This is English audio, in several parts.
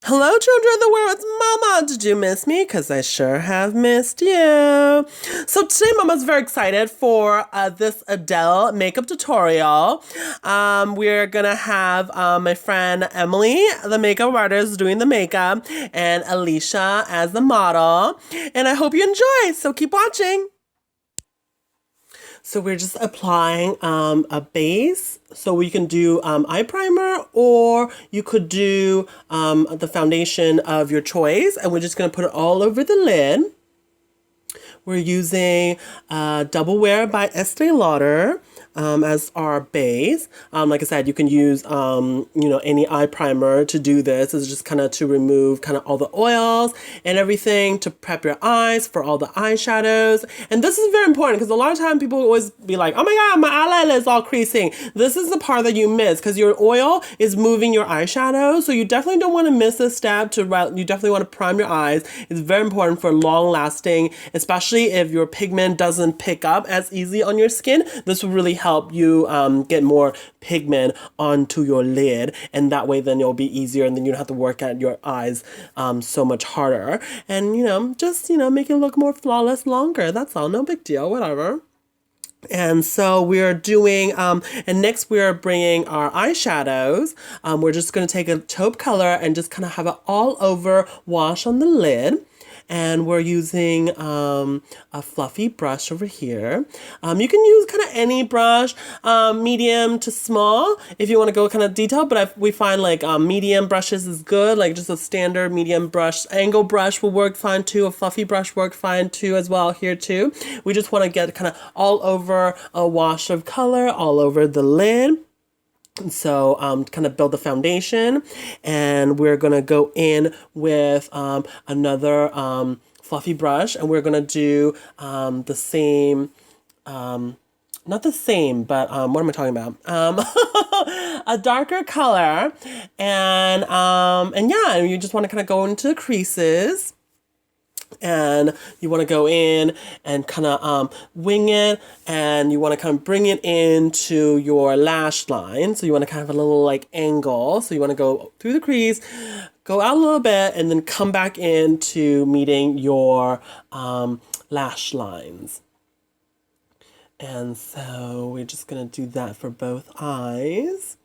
Hello, children of the world. It's Mama. Did you miss me? Because I sure have missed you. So today, Mama's very excited for this Adele makeup tutorial. We're going to have my friend Emily, the makeup artist, doing the makeup, and Alisha as the model. And I hope you enjoy. So keep watching. So we're just applying a base. So we can do eye primer, or you could do the foundation of your choice. And we're just going to put it all over the lid. We're using Double Wear by Estee Lauder as our base. Like I said, you can use any eye primer to do this. It's just kind of to remove kind of all the oils and everything, to prep your eyes for all the eyeshadows. And this is very important because a lot of times people always be like, oh my God, my eyelid is all creasing. This is the part that you miss because your oil is moving your eyeshadow. So you definitely don't want to miss this step. You definitely want to prime your eyes. It's very important for long lasting, especially if your pigment doesn't pick up as easy on your skin. This will really help you get more pigment onto your lid, and that way then it'll be easier, and then you don't have to work at your eyes so much harder, and just make it look more flawless longer. That's all. No big deal. Whatever. And so we're doing, and next we're bringing our eyeshadows. We're just going to take a taupe color and just kind of have it all over wash on the lid. And we're using a fluffy brush over here. You can use kind of any brush, medium to small, if you want to go kind of detailed. But we find like medium brushes is good. Like just a standard medium brush, angle brush will work fine too. A fluffy brush work fine too as well here too. We just want to get kind of all over a wash of color all over the lid. So kind of build the foundation, and we're going to go in with another fluffy brush, and we're going to do the same, not the same, but what am I talking about? A darker color, and yeah, you just want to kind of go into the creases. And you want to go in and kind of wing it, and you want to kind of bring it into your lash line. So you want to kind of have a little like angle. So you want to go through the crease, go out a little bit, and then come back into meeting your lash lines. And so we're just going to do that for both eyes.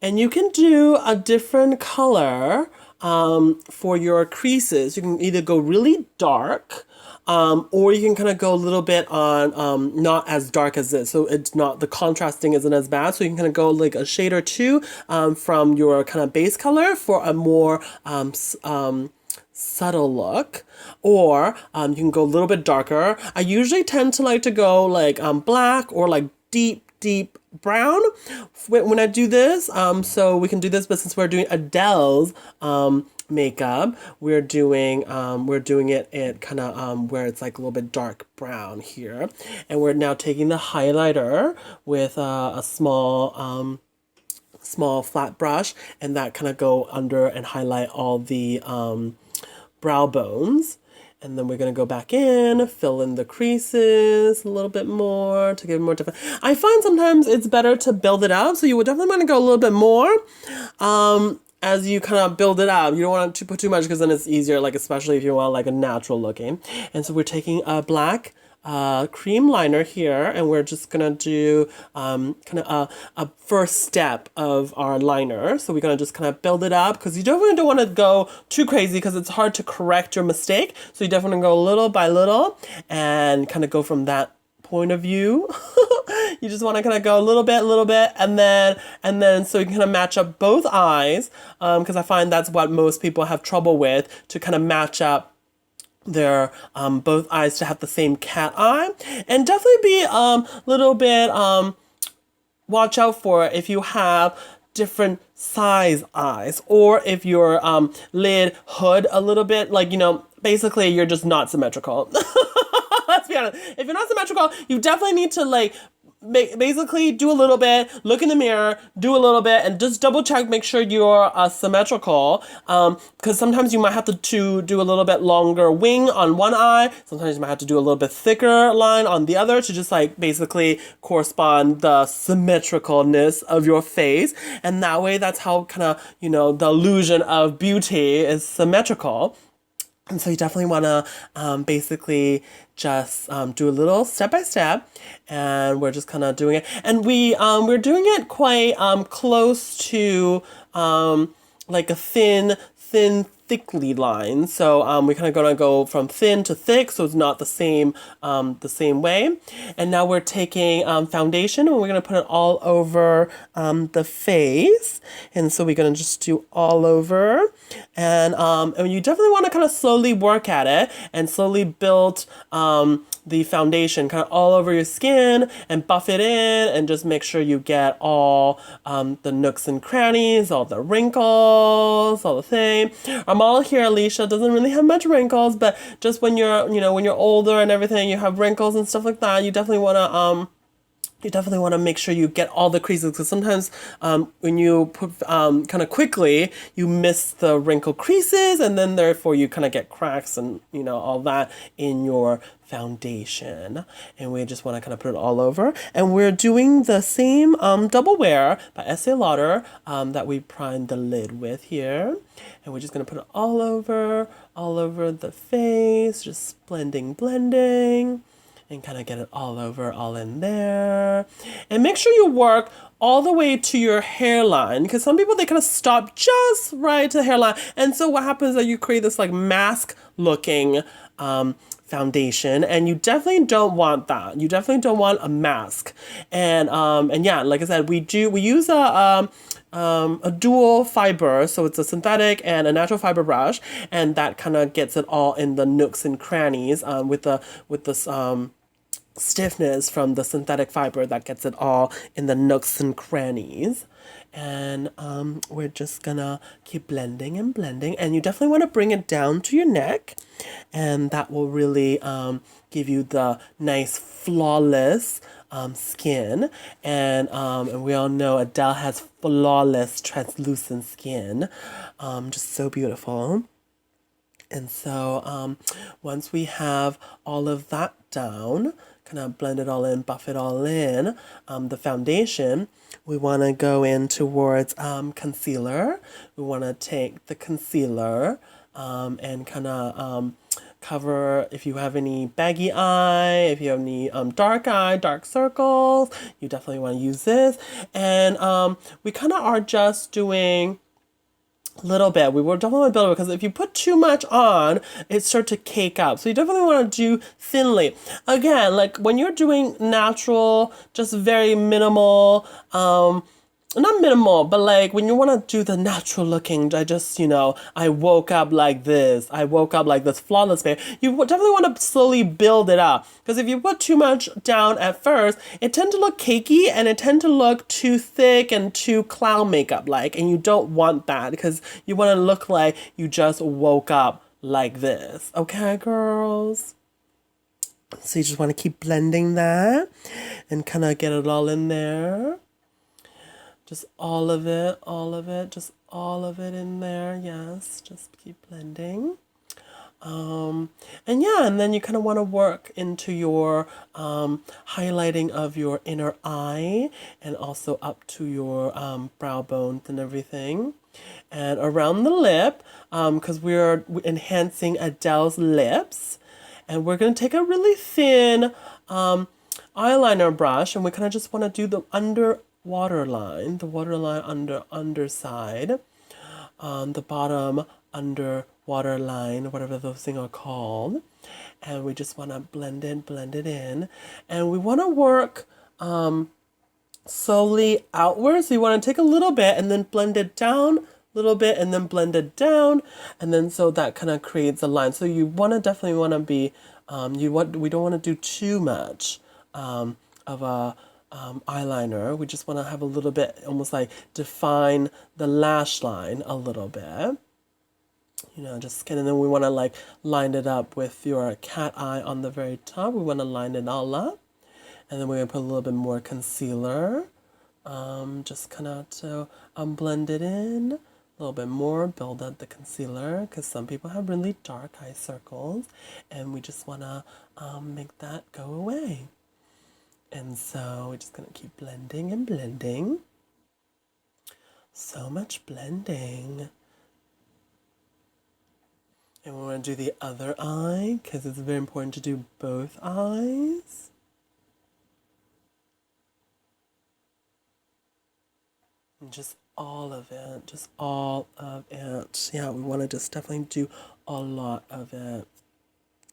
And you can do a different color for your creases. You can either go really dark, or you can kind of go a little bit on not as dark as this. So it's not, the contrasting isn't as bad. So you can kind of go like a shade or two from your kind of base color for a more subtle look, or you can go a little bit darker. I usually tend to like to go like black or like deep brown when I do this. So we can do this, but since we're doing Adele's makeup, we're doing it kind of where it's like a little bit dark brown here. And we're now taking the highlighter with a small flat brush, and that kind of go under and highlight all the brow bones. And then we're going to go back in, fill in the creases a little bit more to give it more different. I find sometimes it's better to build it up. So you would definitely want to go a little bit more as you kind of build it up. You don't want to put too much because then it's easier, like especially if you want like a natural looking. And so we're taking a black cream liner here, and we're just gonna do kind of a first step of our liner. So we're gonna just kind of build it up, because you definitely don't want to go too crazy because it's hard to correct your mistake. So you definitely go little by little and kind of go from that point of view. You just want to kind of go a little bit, and then so you can kind of match up both eyes, because I find that's what most people have trouble with, to kind of match up their both eyes to have the same cat eye. And definitely be a little bit watch out for if you have different size eyes, or if your lid hood a little bit, like, basically you're just not symmetrical. Let's be honest. If you're not symmetrical, you definitely need to like basically do a little bit, look in the mirror, do a little bit, and just double check, make sure you're symmetrical. Because sometimes you might have to do a little bit longer wing on one eye. Sometimes you might have to do a little bit thicker line on the other to just like basically correspond the symmetricalness of your face. And that way, that's how kind of, the illusion of beauty is symmetrical. And so you definitely want to basically just do a little step by step, and we're just kind of doing it. And we're doing it quite close to like a thin, thickly line. So we're kind of gonna go from thin to thick, so it's not the same way. And now we're taking foundation, and we're gonna put it all over the face. And so we're gonna just do all over, and you definitely want to kind of slowly work at it and slowly build the foundation kind of all over your skin and buff it in, and just make sure you get all the nooks and crannies, all the wrinkles, all the thing. I'm all here, Alisha doesn't really have much wrinkles, but just when you're, when you're older and everything, you have wrinkles and stuff like that, you definitely want to make sure you get all the creases, because sometimes when you put kind of quickly, you miss the wrinkle creases, and then therefore you kind of get cracks and all that in your foundation. And we just want to kind of put it all over. And we're doing the same double wear by Estee Lauder that we primed the lid with here. And we're just going to put it all over the face, just blending. And kind of get it all over, all in there. And make sure you work all the way to your hairline, because some people, they kind of stop just right to the hairline. And so what happens is that you create this like mask looking foundation, and you definitely don't want that. You definitely don't want a mask. And yeah, like I said, we use a dual fiber, so it's a synthetic and a natural fiber brush, and that kind of gets it all in the nooks and crannies with this stiffness from the synthetic fiber that gets it all in the nooks and crannies. And we're just gonna keep blending, and you definitely want to bring it down to your neck, and that will really give you the nice flawless skin. And we all know Adele has flawless translucent skin, just so beautiful. And so once we have all of that down, kind of blend it all in, buff it all in, the foundation, we want to go in towards concealer. We want to take the concealer and kind of cover if you have any baggy eye, if you have any dark circles, you definitely want to use this. And we kind of are just doing little bit. We will definitely build it, because if you put too much on, it starts to cake up. So you definitely want to do thinly. Again, like when you're doing natural, just very minimal, not minimal, but like when you want to do the natural looking, I woke up like this. I woke up like this flawless babe. You definitely want to slowly build it up, because if you put too much down at first, it tends to look cakey, and it tends to look too thick and too clown makeup like, and you don't want that, because you want to look like you just woke up like this. Okay, girls? So you just want to keep blending that and kind of get it all in there. Just all of it, just all of it in there. Yes, just keep blending. And yeah, and then you kind of want to work into your highlighting of your inner eye, and also up to your brow bones and everything. And around the lip, because we're enhancing Adele's lips. And we're going to take a really thin eyeliner brush, and we kind of just want to do the waterline underside, the bottom under waterline, whatever those things are called. And we just want to blend it in. And we want to work slowly outwards. So you want to take a little bit and then blend it down, a little bit, and then blend it down. And then so that kind of creates a line. So you definitely want to be, we don't want to do too much of a eyeliner. We just want to have a little bit, almost like define the lash line a little bit. Just and then we want to like line it up with your cat eye on the very top. We want to line it all up. And then we're going to put a little bit more concealer. Just kind of to blend it in a little bit more, build up the concealer because some people have really dark eye circles and we just want to make that go away. And so we're just going to keep blending and blending. So much blending. And we want to do the other eye because it's very important to do both eyes. And just all of it. Just all of it. Yeah, we want to just definitely do a lot of it.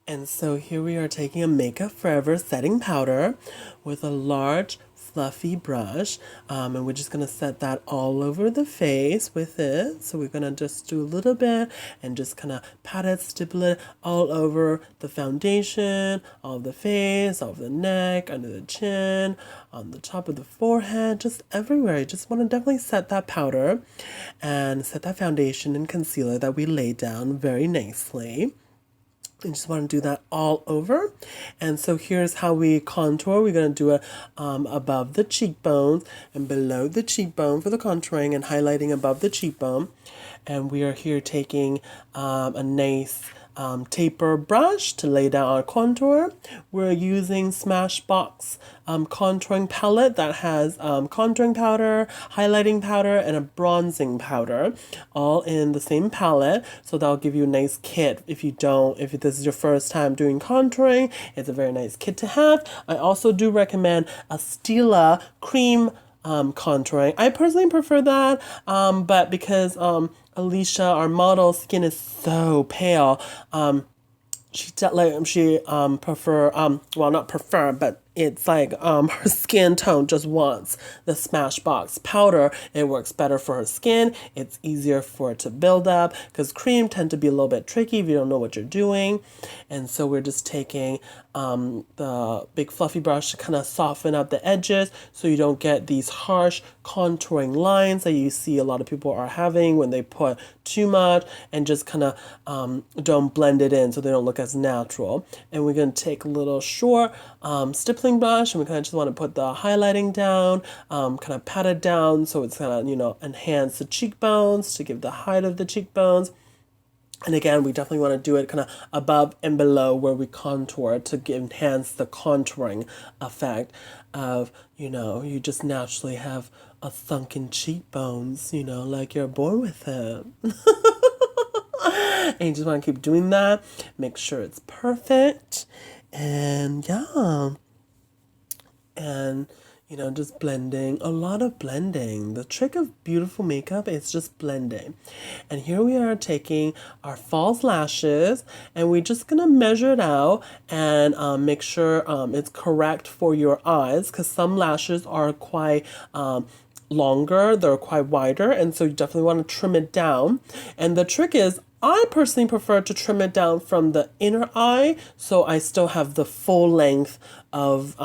And so here we are taking a Makeup Forever setting powder with a large fluffy brush, and we're just going to set that all over the face with it. So we're going to just do a little bit and just kind of pat it, stipple it all over the foundation, all of the face, all of the neck, under the chin, on the top of the forehead, just everywhere. You just want to definitely set that powder and set that foundation and concealer that we laid down very nicely. You just want to do that all over. And so here's how we contour. We're going to do it above the cheekbones and below the cheekbone for the contouring and highlighting above the cheekbone. And we are here taking a nice taper brush to lay down our contour. We're using Smashbox contouring palette that has contouring powder, highlighting powder, and a bronzing powder, all in the same palette. So that'll give you a nice kit if this is your first time doing contouring. It's a very nice kit to have. I also do recommend a Stila cream contouring. I personally prefer that, but because Alisha, our model, skin is so pale, she prefer well, not prefer, but it's like her skin tone just wants the Smashbox powder. It works better for her skin. It's easier for it to build up because cream tend to be a little bit tricky if you don't know what you're doing. And so we're just taking the big fluffy brush to kind of soften up the edges so you don't get these harsh contouring lines that you see a lot of people are having when they put too much, and just kind of don't blend it in so they don't look as natural. And we're going to take a little short stippling brush, and we kind of just want to put the highlighting down, kind of pat it down so it's kind of, enhance the cheekbones to give the height of the cheekbones. And again, we definitely want to do it kind of above and below where we contour to enhance the contouring effect of, you just naturally have a sunken cheekbones, like you're born with it. And you just want to keep doing that. Make sure it's perfect. And yeah. And just blending, a lot of blending. The trick of beautiful makeup is just blending. And here we are taking our false lashes, and we're just gonna measure it out and make sure it's correct for your eyes, because some lashes are quite longer, they're quite wider, and so you definitely want to trim it down. And the trick is, I personally prefer to trim it down from the inner eye, so I still have the full length of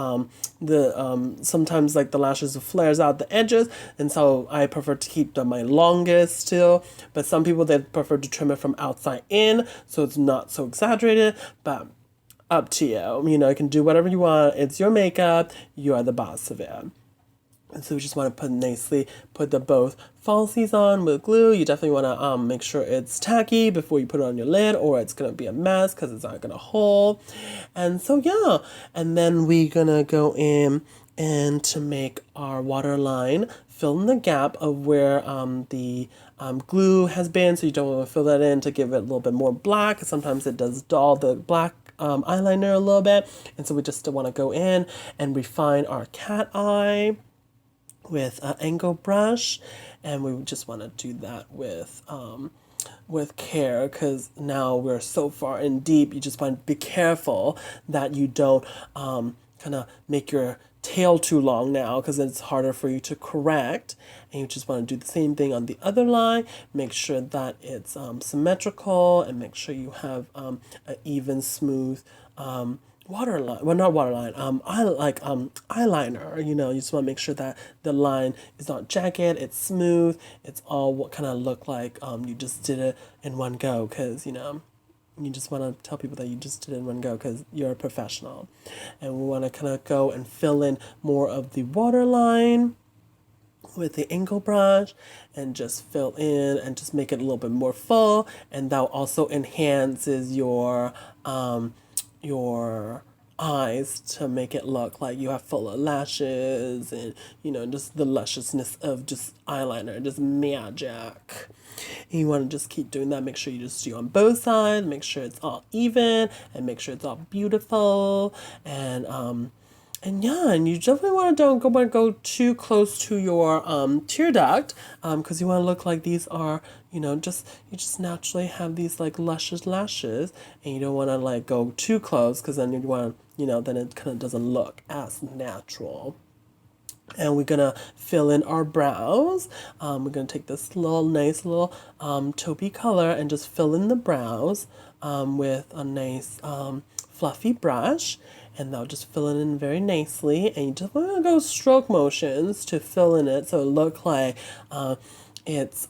sometimes like the lashes flares out the edges, and so I prefer to keep my longest still. But some people, they prefer to trim it from outside in, so it's not so exaggerated. But up to you. You can do whatever you want. It's your makeup. You are the boss of it. And so we just want to put the both falsies on with glue. You definitely want to make sure it's tacky before you put it on your lid, or it's going to be a mess because it's not going to hold. And so, yeah. And then we're going to go in and to make our waterline, fill in the gap of where the glue has been. So you don't want to fill that in to give it a little bit more black. Sometimes it does dull the black eyeliner a little bit. And so we just want to go in and refine our cat eye with an angle brush, and we just want to do that with care, because now we're so far in deep. You just want to be careful that you don't kind of make your tail too long now, because it's harder for you to correct. And you just want to do the same thing on the other line. Make sure that it's symmetrical, and make sure you have an even, smooth waterline, well, not waterline, eyeliner. You just want to make sure that the line is not jagged, it's smooth, it's all what kind of look like you just did it in one go, because you just want to tell people that you just did it in one go because you're a professional. And we want to kind of go and fill in more of the waterline with the angle brush and just fill in and just make it a little bit more full, and that also enhances your eyes to make it look like you have fuller lashes and just the lusciousness of just eyeliner, just magic. And you want to just keep doing that. Make sure you just do on both sides, make sure it's all even and make sure it's all beautiful. And yeah, and you definitely don't want to go too close to your tear duct, because you want to look like these are, you just naturally have these like luscious lashes, and you don't want to like go too close because then you want then it kind of doesn't look as natural. And we're gonna fill in our brows. We're gonna take this nice little taupey color and just fill in the brows with a nice fluffy brush, and that'll just fill it in very nicely. And you just want to go stroke motions to fill in it so it look like it's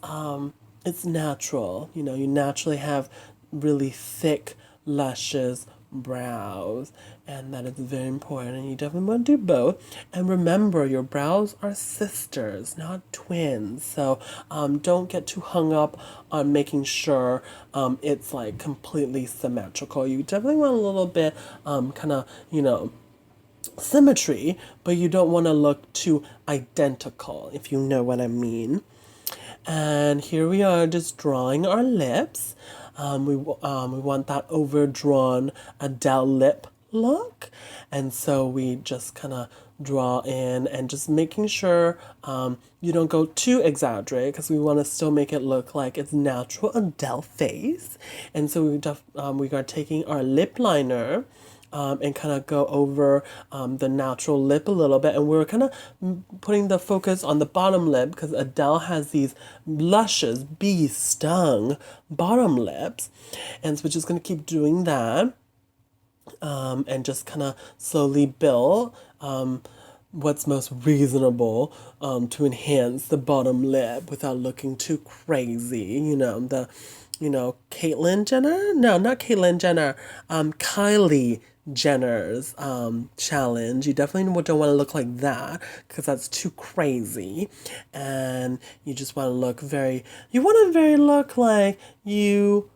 natural. You naturally have really thick, luscious brows, and that is very important, and you definitely want to do both. And remember, your brows are sisters, not twins, so don't get too hung up on making sure it's like completely symmetrical. You definitely want a little bit kind of symmetry, but you don't want to look too identical, if you know what I mean. And here we are just drawing our lips. We want that overdrawn Adele lip look. And so we just kind of draw in and just making sure you don't go too exaggerated because we want to still make it look like it's natural Adele face. And so we are taking our lip liner and kind of go over the natural lip a little bit. And we're kind of putting the focus on the bottom lip because Adele has these luscious, bee stung bottom lips. And so we're just going to keep doing that and just kind of slowly build what's most reasonable to enhance the bottom lip without looking too crazy. Caitlyn Jenner? No, not Caitlyn Jenner. Kylie Jenner's challenge. You definitely don't want to look like that because that's too crazy. And you just want to look look like you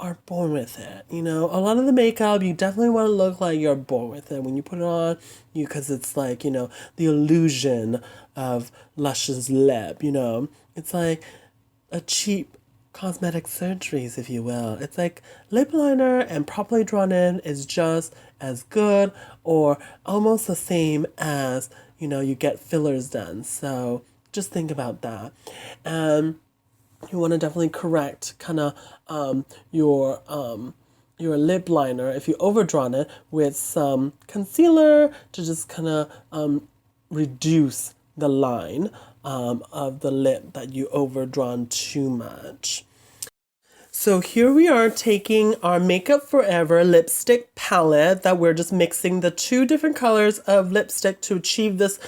are born with it. A lot of the makeup, you definitely want to look like you're born with it when you put it on you, because it's like, the illusion of luscious lip. It's like a cheap cosmetic surgeries, if you will. It's like lip liner and properly drawn in is just as good or almost the same as, you get fillers done. So just think about that. You want to definitely correct kind of your lip liner if you overdrawn it with some concealer to just kind of reduce the line of the lip that you overdrawn too much. So here we are taking our Makeup Forever lipstick palette that we're just mixing the two different colors of lipstick to achieve this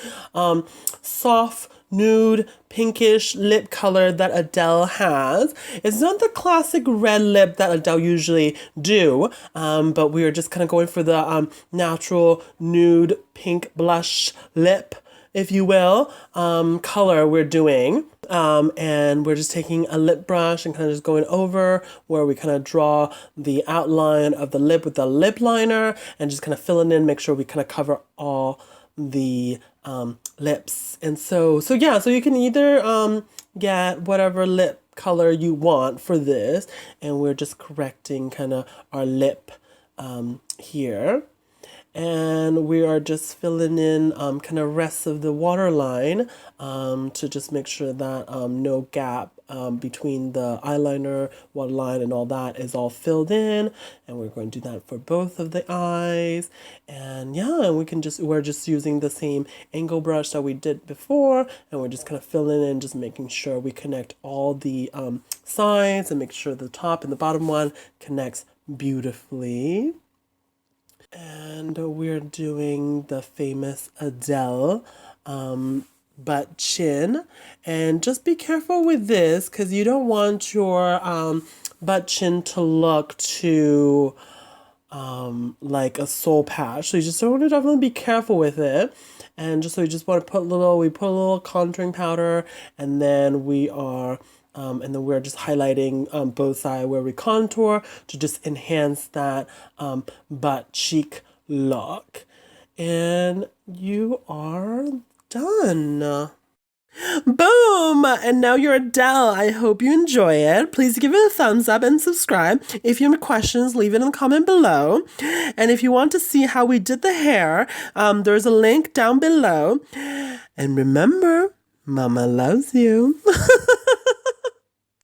soft nude pinkish lip color that Adele has. It's not the classic red lip that Adele usually do, but we are just kind of going for the natural nude pink blush lip, if you will, color we're doing. And we're just taking a lip brush and kind of just going over where we kind of draw the outline of the lip with the lip liner and just kind of filling in, make sure we kind of cover all the lips. And so you can either get whatever lip color you want for this, and we're just correcting kind of our lip here. And we are just filling in kind of rest of the waterline to just make sure that no gap between the eyeliner, waterline, and all that is all filled in. And we're going to do that for both of the eyes. And yeah, and we're just using the same angle brush that we did before, and we're just kind of filling in, just making sure we connect all the sides and make sure the top and the bottom one connects beautifully. And we're doing the famous Adele butt chin. And just be careful with this because you don't want your butt chin to look too like a soul patch. So you just want to definitely be careful with it. And just so you just want to we put a little contouring powder, and then we're just highlighting both sides where we contour to just enhance that butt cheek look. And you are done. Boom! And now you're Adele. I hope you enjoy it. Please give it a thumbs up and subscribe. If you have questions, leave it in the comment below. And if you want to see how we did the hair, there's a link down below. And remember, Mama loves you.